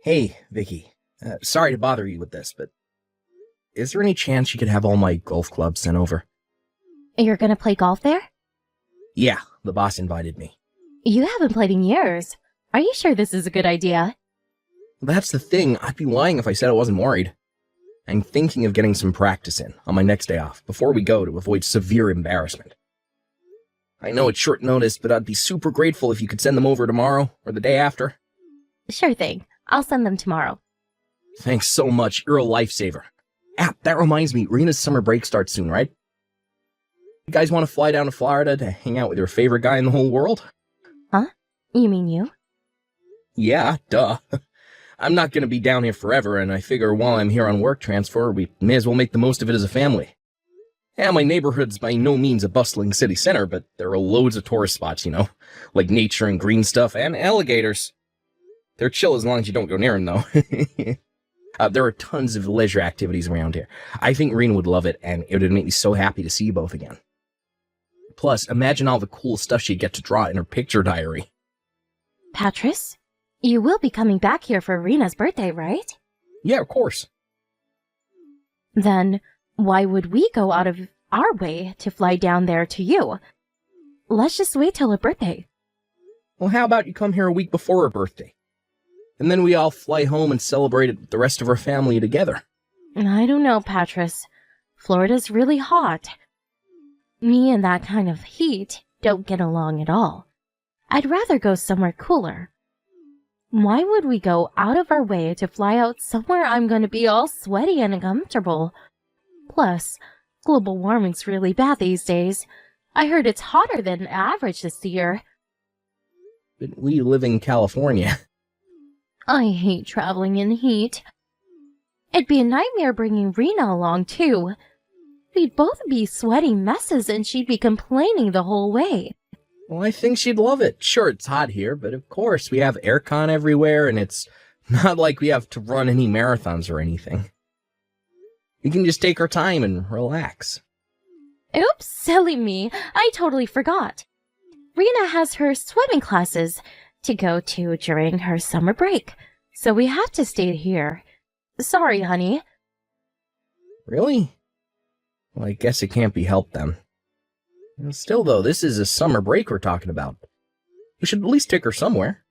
Hey, Vicky. Sorry to bother you with this, but is there any chance you could have all my golf clubs sent over? You're gonna play golf there? Yeah, the boss invited me. You haven't played in years. Are you sure this is a good idea? That's the thing. I'd be lying if I said I wasn't worried. I'm thinking of getting some practice in on my next day off before we go to avoid severe embarrassment. I know it's short notice, but I'd be super grateful if you could send them over tomorrow or the day after. Sure thing. I'll send them tomorrow. Thanks so much. You're a lifesaver. That reminds me, Rena's summer break starts soon, right? You guys want to fly down to Florida to hang out with your favorite guy in the whole world? Huh? You mean you? Yeah, duh. I'm not going to be down here forever, and I figure while I'm here on work transfer, we may as well make the most of it as a family. Yeah, my neighborhood's by no means a bustling city center, but there are loads of tourist spots, like nature and green stuff, and alligators. They're chill as long as you don't go near them, though. There are tons of leisure activities around here. I think Rena would love it, and it would make me so happy to see you both again. Plus, imagine all the cool stuff she'd get to draw in her picture diary. Patris, you will be coming back here for Rena's birthday, right? Yeah, of course. Then, why would we go out of our way to fly down there to you? Let's just wait till her birthday. Well, how about you come here a week before her birthday? And then we all fly home and celebrate it with the rest of our family together. I don't know, Patris. Florida's really hot. Me and that kind of heat don't get along at all. I'd rather go somewhere cooler. Why would we go out of our way to fly out somewhere I'm going to be all sweaty and uncomfortable? Plus, global warming's really bad these days. I heard it's hotter than average this year. But we live in California. I hate traveling in heat. It'd be a nightmare bringing Rena along, too. We'd both be sweating messes and she'd be complaining the whole way. Well, I think she'd love it. Sure, it's hot here, but of course we have aircon everywhere, and it's not like we have to run any marathons or anything. We can just take our time and relax. Oops, silly me. I totally forgot. Rena has her swimming classes to go to during her summer break, so we have to stay here. Sorry, honey. Really? Well, I guess it can't be helped then. Still, though, this is a summer break we're talking about. We should at least take her somewhere.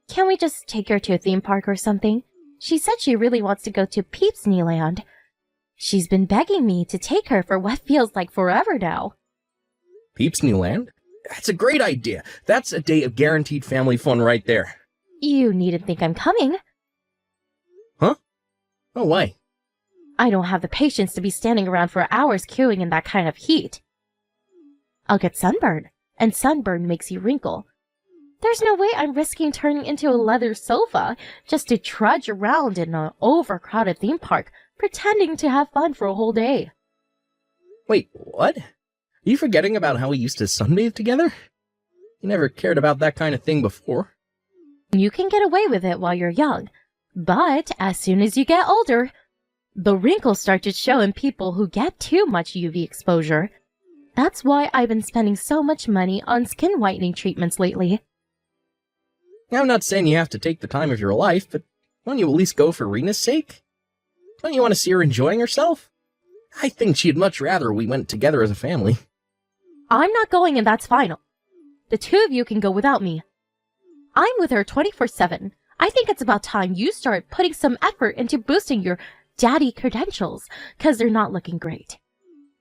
Can't we just take her to a theme park or something? She said she really wants to go to Peeps Land. She's been begging me to take her for what feels like forever now. Peeps Land? That's a great idea. That's a day of guaranteed family fun right there. You needn't think I'm coming. Huh? Oh, why? I don't have the patience to be standing around for hours queuing in that kind of heat. I'll get sunburned, and sunburn makes you wrinkle. There's no way I'm risking turning into a leather sofa just to trudge around in an overcrowded theme park, pretending to have fun for a whole day. Wait, what? Are you forgetting about how we used to sunbathe together? You never cared about that kind of thing before. You can get away with it while you're young, but as soon as you get older, the wrinkles start to show in people who get too much UV exposure. That's why I've been spending so much money on skin whitening treatments lately. Now, I'm not saying you have to take the time of your life, but won't you at least go for Rena's sake? Don't you want to see her enjoying herself? I think she'd much rather we went together as a family. I'm not going, and that's final. The two of you can go without me. I'm with her 24/7. I think it's about time you start putting some effort into boosting your daddy credentials, 'cause they're not looking great.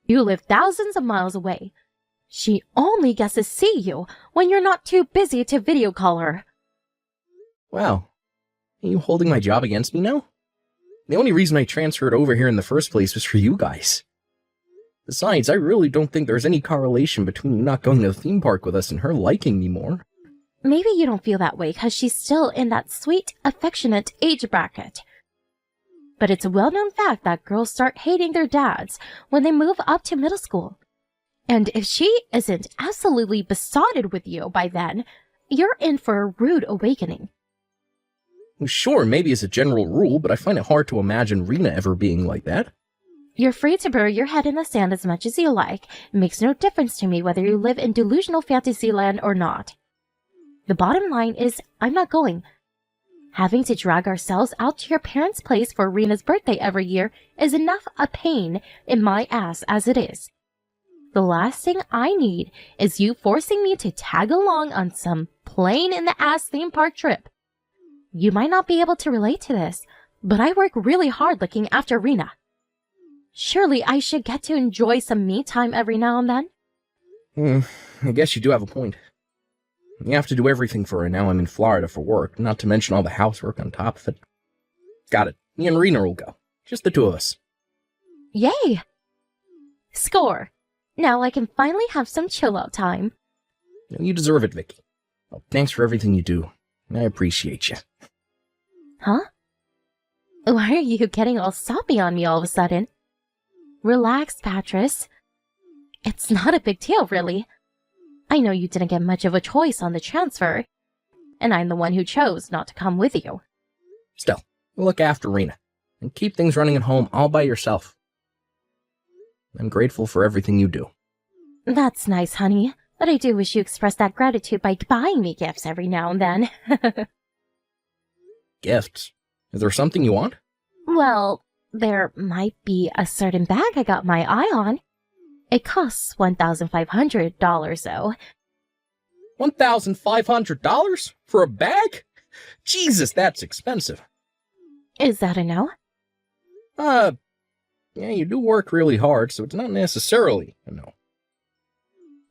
You live thousands of miles away. She only gets to see you when you're not too busy to video call her. Wow. Are you holding my job against me now? The only reason I transferred over here in the first place was for you guys. Besides, I really don't think there's any correlation between you not going to the theme park with us and her liking me more. Maybe you don't feel that way because she's still in that sweet, affectionate age bracket. But it's a well-known fact that girls start hating their dads when they move up to middle school. And if she isn't absolutely besotted with you by then, you're in for a rude awakening. Well, sure, maybe as a general rule, but I find it hard to imagine Rena ever being like that. You're free to bury your head in the sand as much as you like. It makes no difference to me whether you live in delusional fantasy land or not. The bottom line is, I'm not going. Having to drag ourselves out to your parents' place for Rena's birthday every year is enough a pain in my ass as it is. The last thing I need is you forcing me to tag along on some plain-in-the-ass theme park trip. You might not be able to relate to this, but I work really hard looking after Rena. Surely I should get to enjoy some me time every now and then. I guess you do have a point. You have to do everything for her now I'm in Florida for work, not to mention all the housework on top of it. Got it. Me and Rena will go. Just the two of us. Yay! Score! Now I can finally have some chill-out time. You deserve it, Vicky. Well, thanks for everything you do. I appreciate you. Huh? Why are you getting all soppy on me all of a sudden? Relax, Patris. It's not a big deal, really. I know you didn't get much of a choice on the transfer, and I'm the one who chose not to come with you. Still, look after Rena, and keep things running at home all by yourself. I'm grateful for everything you do. That's nice, honey, but I do wish you expressed that gratitude by buying me gifts every now and then. Gifts? Is there something you want? Well, there might be a certain bag I got my eye on. It costs $1,500, though. $1,500? For a bag? Jesus, that's expensive. Is that a no? Yeah, you do work really hard, so it's not necessarily a no.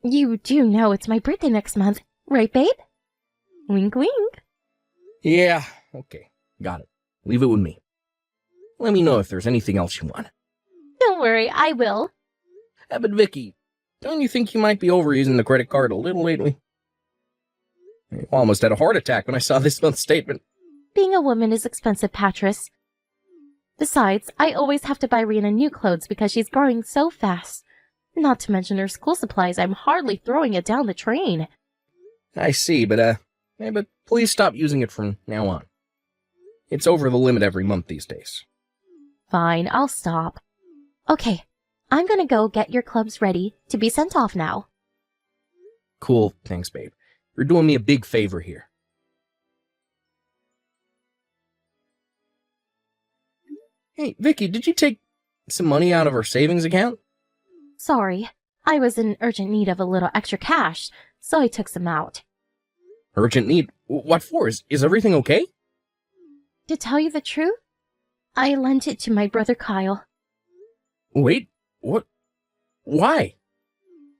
You do know it's my birthday next month, right, babe? Wink, wink. Yeah, okay, got it. Leave it with me. Let me know if there's anything else you want. Don't worry, I will. But Vicky, don't you think you might be overusing the credit card a little lately? I almost had a heart attack when I saw this month's statement. Being a woman is expensive, Patris. Besides, I always have to buy Rena new clothes because she's growing so fast. Not to mention her school supplies, I'm hardly throwing it down the drain. I see, but please stop using it from now on. It's over the limit every month these days. Fine, I'll stop. Okay, I'm gonna go get your clubs ready to be sent off now. Cool, thanks, babe. You're doing me a big favor here. Hey, Vicky, did you take some money out of our savings account? Sorry, I was in urgent need of a little extra cash, so I took some out. Urgent need? What for? Is everything okay? To tell you the truth, I lent it to my brother Kyle. Wait, what? Why?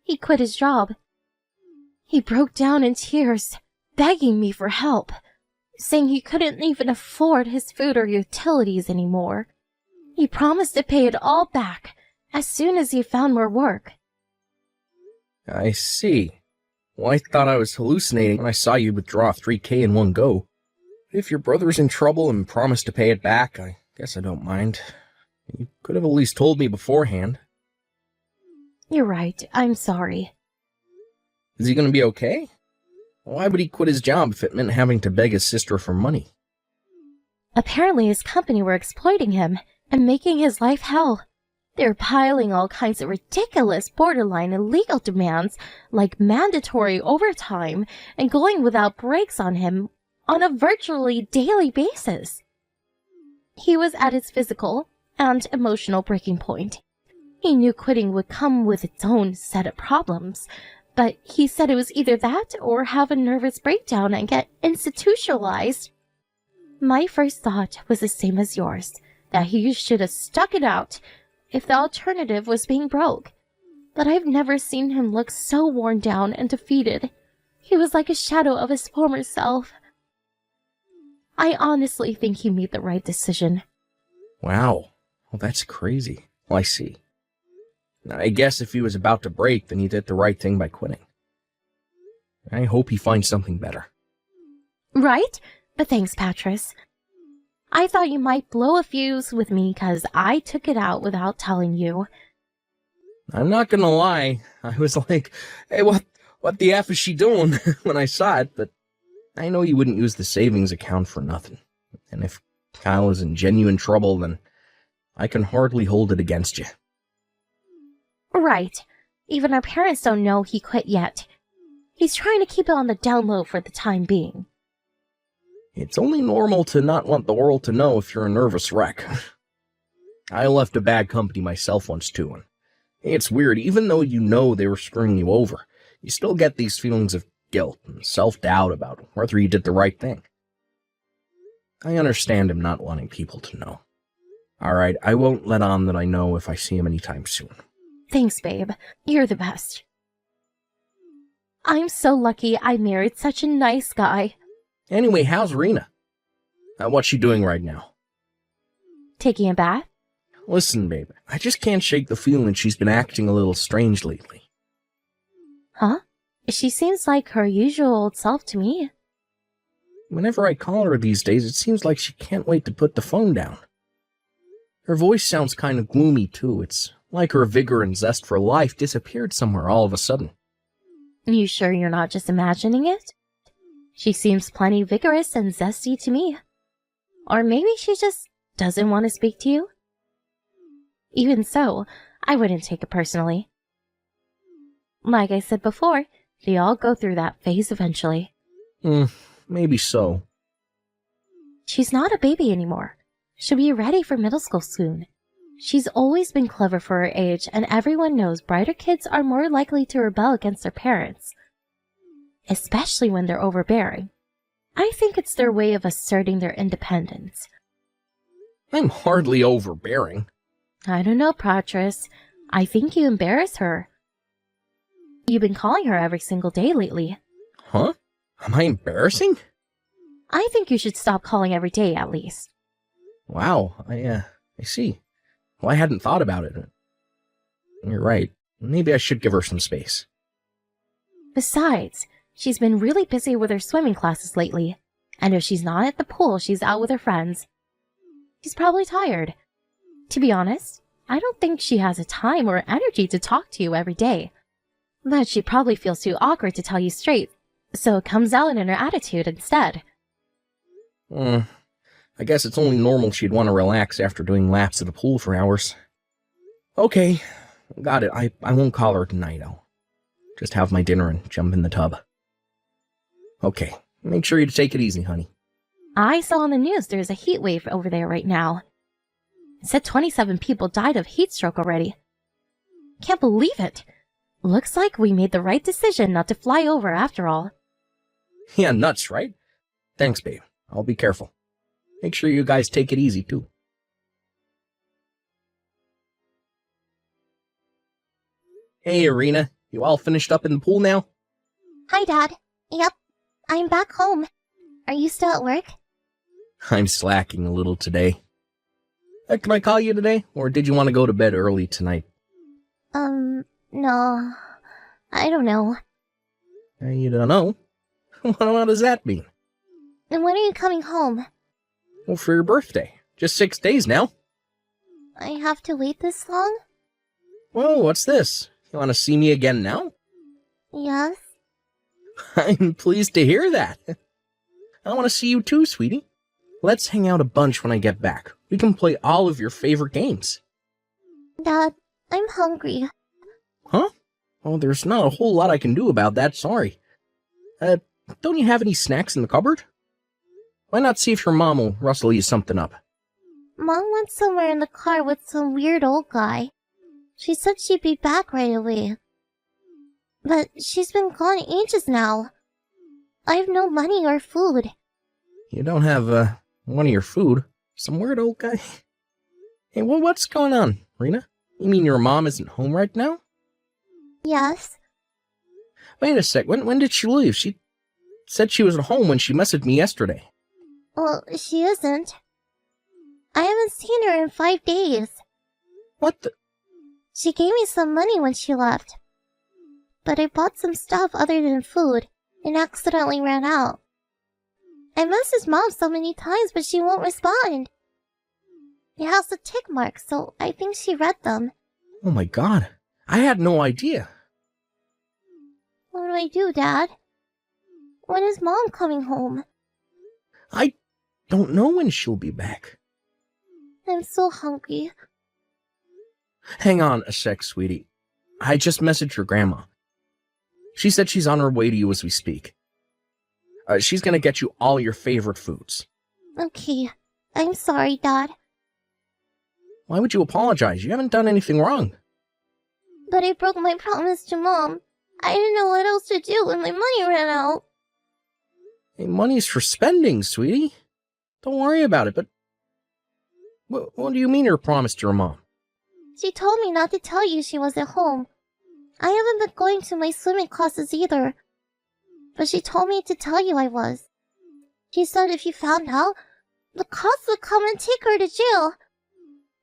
He quit his job. He broke down in tears, begging me for help, saying he couldn't even afford his food or utilities anymore. He promised to pay it all back as soon as he found more work. I see. Well, I thought I was hallucinating when I saw you withdraw $3,000 in one go. If your brother's in trouble and promised to pay it back, I guess I don't mind. You could have at least told me beforehand. You're right, I'm sorry. Is he going to be okay? Why would he quit his job if it meant having to beg his sister for money? Apparently his company were exploiting him and making his life hell. They're piling all kinds of ridiculous, borderline illegal demands like mandatory overtime and going without breaks on him on a virtually daily basis. He was at his physical and emotional breaking point. He knew quitting would come with its own set of problems, but he said it was either that or have a nervous breakdown and get institutionalized. My first thought was the same as yours, that he should have stuck it out if the alternative was being broke. But I've never seen him look so worn down and defeated. He was like a shadow of his former self. I honestly think he made the right decision. Wow. Well, that's crazy. Well, I see. I guess if he was about to break, then he did the right thing by quitting. I hope he finds something better. Right? But thanks, Patris. I thought you might blow a fuse with me because I took it out without telling you. I'm not gonna lie. I was like, hey, what the F is she doing when I saw it, but I know you wouldn't use the savings account for nothing. And if Kyle is in genuine trouble, then I can hardly hold it against you. Right. Even our parents don't know he quit yet. He's trying to keep it on the down low for the time being. It's only normal to not want the world to know if you're a nervous wreck. I left a bad company myself once too, and it's weird, even though you know they were screwing you over, you still get these feelings of guilt and self-doubt about whether you did the right thing. I understand him not wanting people to know. Alright, I won't let on that I know if I see him anytime soon. Thanks, babe. You're the best. I'm so lucky I married such a nice guy. Anyway, how's Rena? What's she doing right now? Taking a bath? Listen, babe, I just can't shake the feeling she's been acting a little strange lately. Huh? She seems like her usual old self to me. Whenever I call her these days, it seems like she can't wait to put the phone down. Her voice sounds kind of gloomy, too. It's like her vigor and zest for life disappeared somewhere all of a sudden. You sure you're not just imagining it? She seems plenty vigorous and zesty to me. Or maybe she just doesn't want to speak to you? Even so, I wouldn't take it personally. Like I said before, they all go through that phase eventually. Maybe so. She's not a baby anymore. She'll be ready for middle school soon. She's always been clever for her age, and everyone knows brighter kids are more likely to rebel against their parents. Especially when they're overbearing. I think it's their way of asserting their independence. I'm hardly overbearing. I don't know, Patras. I think you embarrass her. You've been calling her every single day lately. Huh? Am I embarrassing? I think you should stop calling every day, at least. Wow, I see. Well, I hadn't thought about it. You're right. Maybe I should give her some space. Besides, she's been really busy with her swimming classes lately. And if she's not at the pool, she's out with her friends. She's probably tired. To be honest, I don't think she has the time or energy to talk to you every day. But she probably feels too awkward to tell you straight, so it comes out in her attitude instead. I guess it's only normal she'd want to relax after doing laps at the pool for hours. Okay, got it. I won't call her tonight. I'll just have my dinner and jump in the tub. Okay, make sure you take it easy, honey. I saw on the news there's a heat wave over there right now. It said 27 people died of heat stroke already. Can't believe it. Looks like we made the right decision not to fly over after all. Yeah, nuts, right? Thanks, babe. I'll be careful. Make sure you guys take it easy, too. Hey, Irina. You all finished up in the pool now? Hi, Dad. Yep, I'm back home. Are you still at work? I'm slacking a little today. Can I call you today, or did you want to go to bed early tonight? No. I don't know. You don't know? What does that mean? And when are you coming home? Well, for your birthday. Just 6 days now. I have to wait this long? Whoa, what's this? You want to see me again now? Yes. I'm pleased to hear that. I want to see you too, sweetie. Let's hang out a bunch when I get back. We can play all of your favorite games. Dad, I'm hungry. Huh? Oh, there's not a whole lot I can do about that, sorry. Don't you have any snacks in the cupboard? Why not see if your mom will rustle you something up? Mom went somewhere in the car with some weird old guy. She said she'd be back right away. But she's been gone ages now. I have no money or food. You don't have, one of your food? Some weird old guy? Hey, what's going on, Rena? You mean your mom isn't home right now? Yes. Wait a sec, when did she leave? She said she was at home when she messaged me yesterday. Well, she isn't. I haven't seen her in 5 days. What the? She gave me some money when she left. But I bought some stuff other than food and accidentally ran out. I messaged Mom so many times, but she won't respond. It has the tick marks, so I think she read them. Oh my god, I had no idea. What do I do, Dad? When is Mom coming home? I don't know when she'll be back. I'm so hungry. Hang on a sec, sweetie. I just messaged your grandma. She said she's on her way to you as we speak. She's gonna get you all your favorite foods. Okay. I'm sorry, Dad. Why would you apologize? You haven't done anything wrong. But I broke my promise to Mom. I didn't know what else to do when my money ran out. Hey, money's for spending, sweetie. Don't worry about it, but... What do you mean you promised your mom? She told me not to tell you she was at home. I haven't been going to my swimming classes either. But she told me to tell you I was. She said if you found out, the cops would come and take her to jail.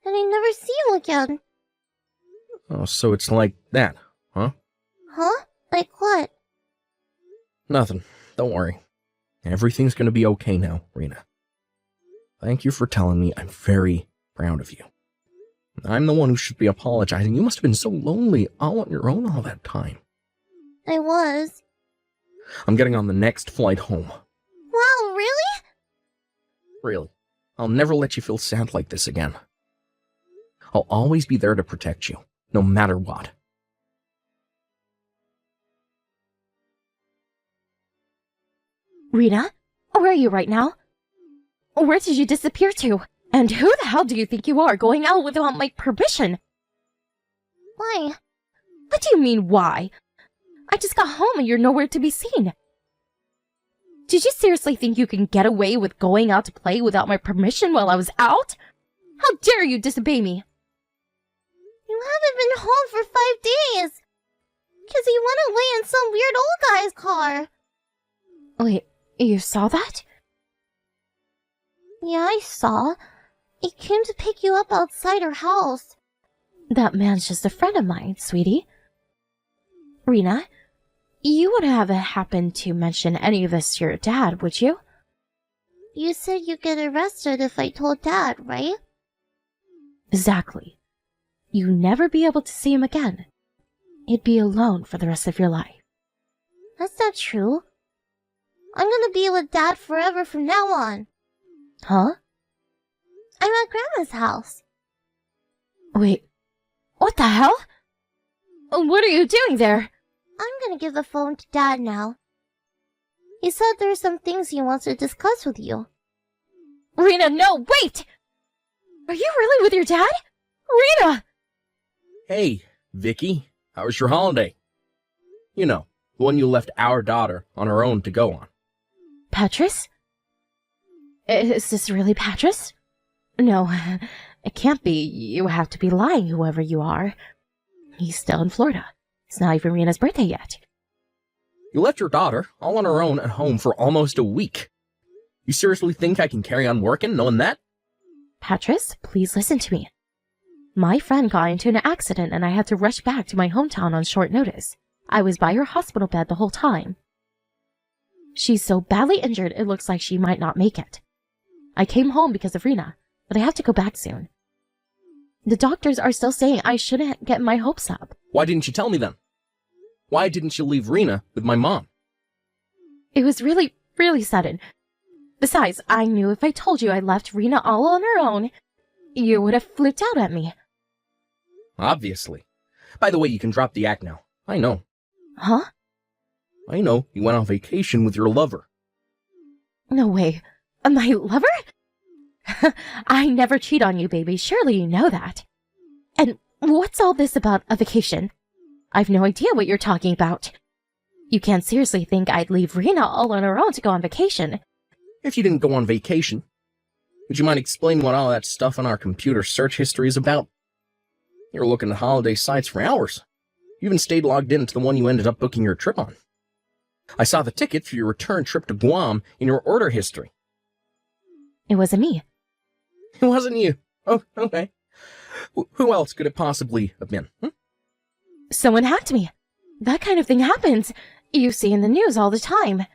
And I'd never see you again. Oh, so it's like that, huh? Huh? Like what? Nothing. Don't worry. Everything's gonna be okay now, Rena. Thank you for telling me. I'm very proud of you. I'm the one who should be apologizing. You must have been so lonely all on your own all that time. I was. I'm getting on the next flight home. Wow, really? Really. I'll never let you feel sad like this again. I'll always be there to protect you, no matter what. Rena, where are you right now? Where did you disappear to? And who the hell do you think you are, going out without my permission? Why? What do you mean, why? I just got home and you're nowhere to be seen. Did you seriously think you can get away with going out to play without my permission while I was out? How dare you disobey me? You haven't been home for 5 days. 'Cause you went away in some weird old guy's car. Wait, you saw that? Yeah, I saw. He came to pick you up outside her house. That man's just a friend of mine, sweetie. Rena, you wouldn't have happened to mention any of this to your dad, would you? You said you'd get arrested if I told Dad, right? Exactly. You'd never be able to see him again. He'd be alone for the rest of your life. That's not true. I'm gonna be with Dad forever from now on. Huh? I'm at Grandma's house. Wait, what the hell? What are you doing there? I'm gonna give the phone to Dad now. He said there's some things he wants to discuss with you. Rena, no, wait! Are you really with your dad? Rena! Hey, Vicky, how was your holiday? You know, the one you left our daughter on her own to go on. Patris? Is this really Patris? No, it can't be. You have to be lying, whoever you are. He's still in Florida. It's not even Rena's birthday yet. You left your daughter all on her own at home for almost a week. You seriously think I can carry on working knowing that? Patris, please listen to me. My friend got into an accident and I had to rush back to my hometown on short notice. I was by her hospital bed the whole time. She's so badly injured it looks like she might not make it. I came home because of Rena, but I have to go back soon. The doctors are still saying I shouldn't get my hopes up. Why didn't you tell me then? Why didn't you leave Rena with my mom? It was really, really sudden. Besides, I knew if I told you I left Rena all on her own, you would have flipped out at me. Obviously. By the way, you can drop the act now. I know. Huh? I know. You went on vacation with your lover. No way. My lover? I never cheat on you, baby. Surely you know that. And what's all this about a vacation? I've no idea what you're talking about. You can't seriously think I'd leave Rena all on her own to go on vacation. If you didn't go on vacation, would you mind explaining what all that stuff on our computer search history is about? You were looking at holiday sites for hours. You even stayed logged in to the one you ended up booking your trip on. I saw the ticket for your return trip to Guam in your order history. It wasn't me. It wasn't you. Oh, okay. Who else could it possibly have been? Someone hacked me. That kind of thing happens. You see in the news all the time.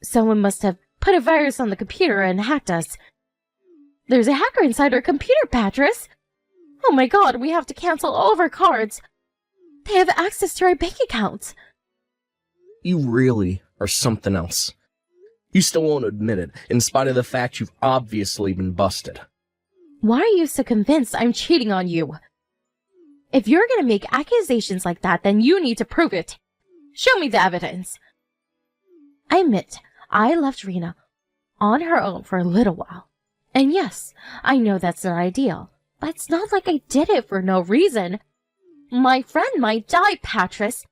Someone must have put a virus on the computer and hacked us. There's a hacker inside our computer, Patris. Oh my god, we have to cancel all of our cards. They have access to our bank accounts. You really are something else. You still won't admit it, in spite of the fact you've obviously been busted. Why are you so convinced I'm cheating on you? If you're gonna make accusations like that, then you need to prove it. Show me the evidence. I admit, I left Rena on her own for a little while. And yes, I know that's not ideal, but it's not like I did it for no reason. My friend might die, Patris.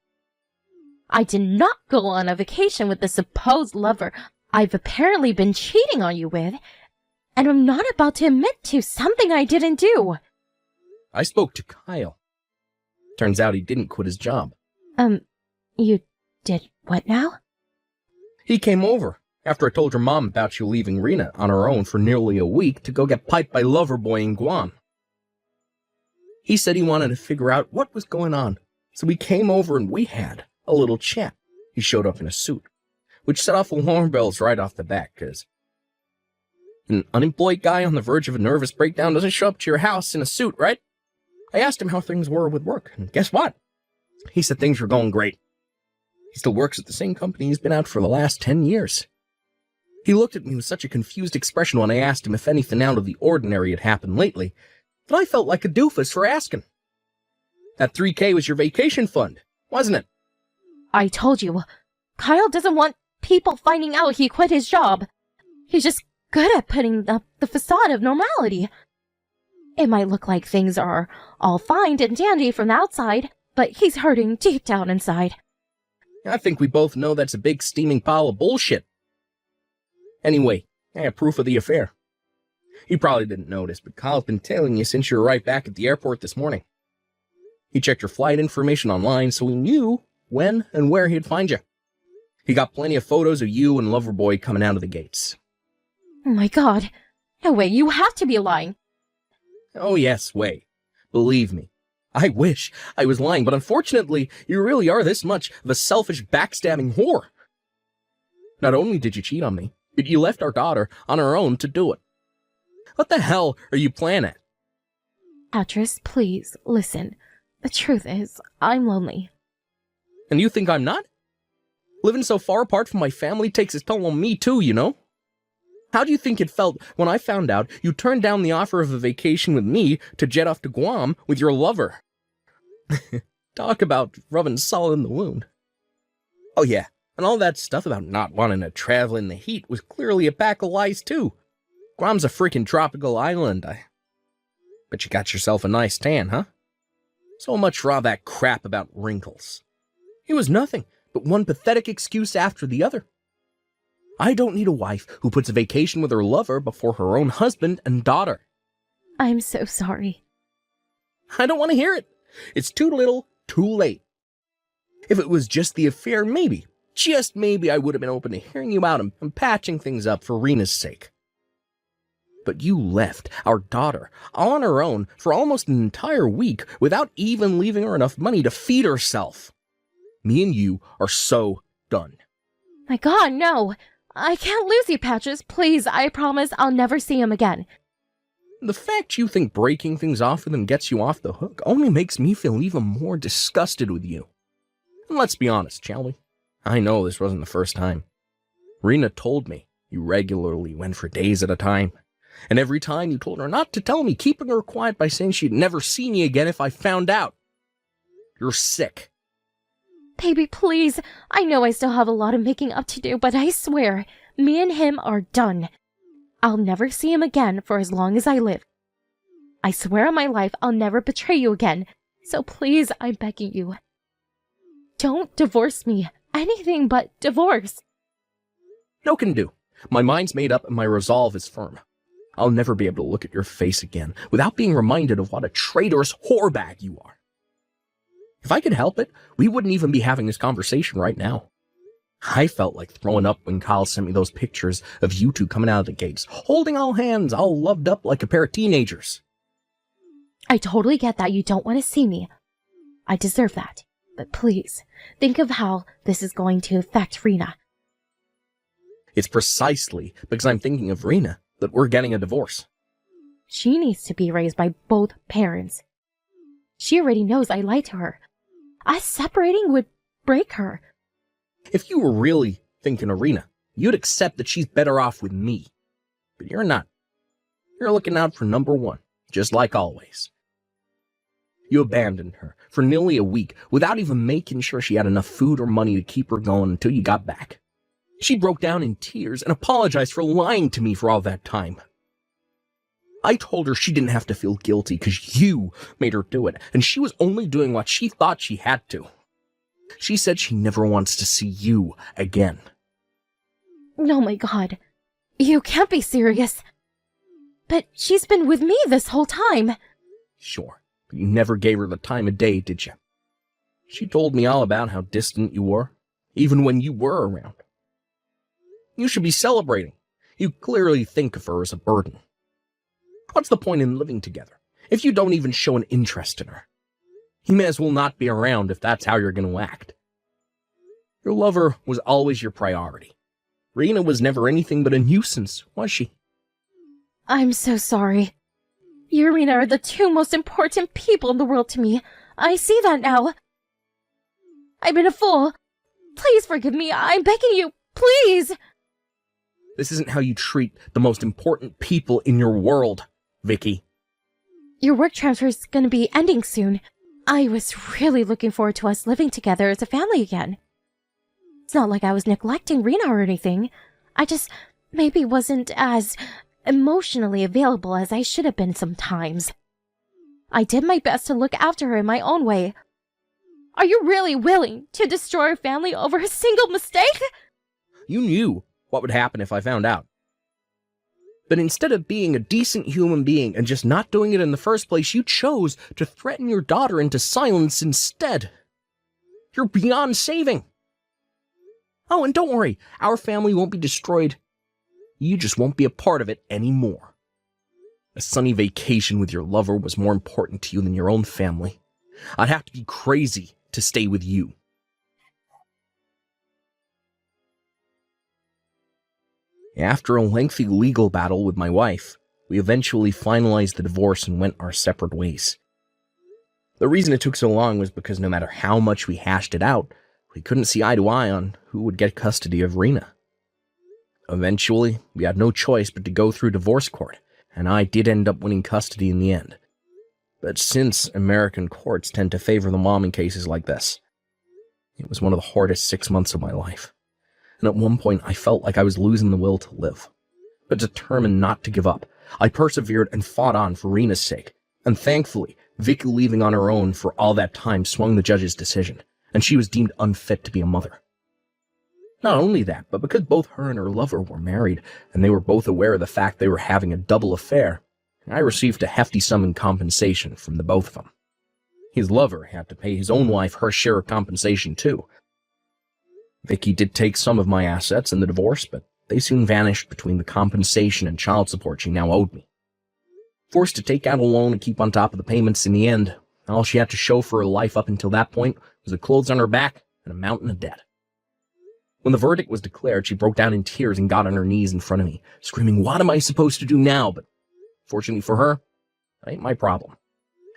I did not go on a vacation with the supposed lover I've apparently been cheating on you with, and I'm not about to admit to something I didn't do. I spoke to Kyle. Turns out he didn't quit his job. You did what now? He came over after I told your mom about you leaving Rena on her own for nearly a week to go get piped by Loverboy in Guam. He said he wanted to figure out what was going on, so he came over and we had a little chat. He showed up in a suit, which set off alarm bells right off the bat, because an unemployed guy on the verge of a nervous breakdown doesn't show up to your house in a suit, right? I asked him how things were with work, and guess what? He said things were going great. He still works at the same company he's been at for the last 10 years. He looked at me with such a confused expression when I asked him if anything out of the ordinary had happened lately, that I felt like a doofus for asking. That $3,000 was your vacation fund, wasn't it? I told you, Kyle doesn't want people finding out he quit his job. He's just good at putting up the facade of normality. It might look like things are all fine and dandy from the outside, but he's hurting deep down inside. I think we both know that's a big steaming pile of bullshit. Anyway, I have proof of the affair. You probably didn't notice, but Kyle's been tailing you since you were right back at the airport this morning. He checked your flight information online, so he knew when and where he'd find you. He got plenty of photos of you and Loverboy coming out of the gates. Oh my god. No way, you have to be lying. Oh yes, Way. Believe me. I wish I was lying, but unfortunately, you really are this much of a selfish, backstabbing whore. Not only did you cheat on me, but you left our daughter on her own to do it. What the hell are you planning? Patris, please, listen. The truth is, I'm lonely. And you think I'm not? Living so far apart from my family takes its toll on me too, you know? How do you think it felt when I found out you turned down the offer of a vacation with me to jet off to Guam with your lover? Talk about rubbing salt in the wound. Oh yeah, and all that stuff about not wanting to travel in the heat was clearly a pack of lies too. Guam's a freaking tropical island. But you got yourself a nice tan, huh? So much for all that crap about wrinkles. It was nothing but one pathetic excuse after the other. I don't need a wife who puts a vacation with her lover before her own husband and daughter. I'm so sorry. I don't want to hear it. It's too little, too late. If it was just the affair, maybe, just maybe I would have been open to hearing you out and patching things up for Rena's sake. But you left our daughter on her own for almost an entire week without even leaving her enough money to feed herself. Me and you are so done. My god, no! I can't lose you, Patris. Please, I promise I'll never see him again. The fact you think breaking things off with him gets you off the hook only makes me feel even more disgusted with you. And let's be honest, shall we? I know this wasn't the first time. Rena told me you regularly went for days at a time. And every time you told her not to tell me, keeping her quiet by saying she'd never see me again if I found out. You're sick. Baby, please. I know I still have a lot of making up to do, but I swear, me and him are done. I'll never see him again for as long as I live. I swear on my life I'll never betray you again. So please, I'm begging you. Don't divorce me. Anything but divorce. No can do. My mind's made up and my resolve is firm. I'll never be able to look at your face again without being reminded of what a traitorous whorebag you are. If I could help it, we wouldn't even be having this conversation right now. I felt like throwing up when Kyle sent me those pictures of you two coming out of the gates, holding all hands, all loved up like a pair of teenagers. I totally get that you don't want to see me. I deserve that. But please, think of how this is going to affect Rena. It's precisely because I'm thinking of Rena that we're getting a divorce. She needs to be raised by both parents. She already knows I lied to her. Us separating would break her. If you were really thinking of Rena, you'd accept that she's better off with me. But you're not. You're looking out for number one, just like always. You abandoned her for nearly a week without even making sure she had enough food or money to keep her going until you got back. She broke down in tears and apologized for lying to me for all that time. I told her she didn't have to feel guilty because you made her do it, and she was only doing what she thought she had to. She said she never wants to see you again. Oh my god. You can't be serious. But she's been with me this whole time. Sure, but you never gave her the time of day, did you? She told me all about how distant you were, even when you were around. You should be celebrating. You clearly think of her as a burden. What's the point in living together if you don't even show an interest in her? You may as well not be around if that's how you're going to act. Your lover was always your priority. Rena was never anything but a nuisance, was she? I'm so sorry. You and Rena are the two most important people in the world to me. I see that now. I've been a fool. Please forgive me. I'm begging you. Please. This isn't how you treat the most important people in your world, Vicky. Your work transfer is going to be ending soon. I was really looking forward to us living together as a family again. It's not like I was neglecting Rena or anything. I just maybe wasn't as emotionally available as I should have been sometimes. I did my best to look after her in my own way. Are you really willing to destroy our family over a single mistake? You knew what would happen if I found out. But instead of being a decent human being and just not doing it in the first place, you chose to threaten your daughter into silence instead. You're beyond saving. Oh, and don't worry, our family won't be destroyed. You just won't be a part of it anymore. A sunny vacation with your lover was more important to you than your own family. I'd have to be crazy to stay with you. After a lengthy legal battle with my wife, we eventually finalized the divorce and went our separate ways. The reason it took so long was because no matter how much we hashed it out, we couldn't see eye to eye on who would get custody of Rena. Eventually, we had no choice but to go through divorce court, and I did end up winning custody in the end. But since American courts tend to favor the mom in cases like this, it was one of the hardest 6 months of my life. And at one point, I felt like I was losing the will to live. But determined not to give up, I persevered and fought on for Rena's sake. And thankfully, Vicky leaving on her own for all that time swung the judge's decision, and she was deemed unfit to be a mother. Not only that, but because both her and her lover were married, and they were both aware of the fact they were having a double affair, I received a hefty sum in compensation from the both of them. His lover had to pay his own wife her share of compensation too. Vicky did take some of my assets in the divorce, but they soon vanished between the compensation and child support she now owed me. Forced to take out a loan and keep on top of the payments in the end, all she had to show for her life up until that point was the clothes on her back and a mountain of debt. When the verdict was declared, she broke down in tears and got on her knees in front of me, screaming, "What am I supposed to do now?" But fortunately for her, that ain't my problem.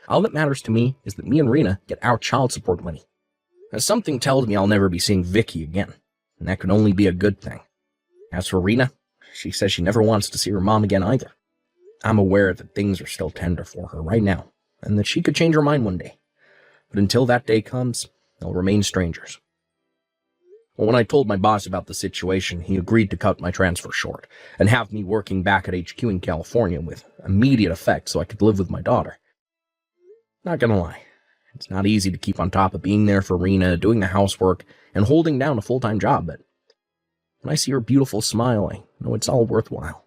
All that matters to me is that me and Rena get our child support money. As something tells me I'll never be seeing Vicky again, and that could only be a good thing. As for Rena, she says she never wants to see her mom again either. I'm aware that things are still tender for her right now, and that she could change her mind one day. But until that day comes, they'll remain strangers. Well, when I told my boss about the situation, he agreed to cut my transfer short, and have me working back at HQ in California with immediate effect so I could live with my daughter. Not gonna lie, it's not easy to keep on top of being there for Rena, doing the housework, and holding down a full-time job, but when I see her beautiful smile, I know it's all worthwhile.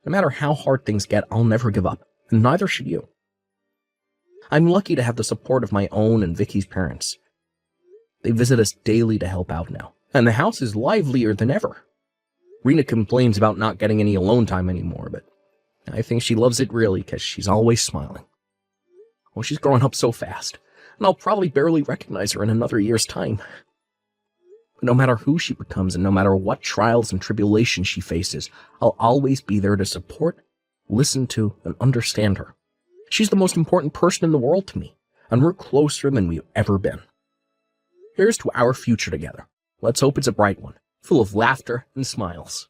No matter how hard things get, I'll never give up, and neither should you. I'm lucky to have the support of my own and Vicky's parents. They visit us daily to help out now, and the house is livelier than ever. Rena complains about not getting any alone time anymore, but I think she loves it really because she's always smiling. Well, she's growing up so fast, and I'll probably barely recognize her in another year's time. But no matter who she becomes and no matter what trials and tribulations she faces, I'll always be there to support, listen to, and understand her. She's the most important person in the world to me, and we're closer than we've ever been. Here's to our future together. Let's hope it's a bright one, full of laughter and smiles.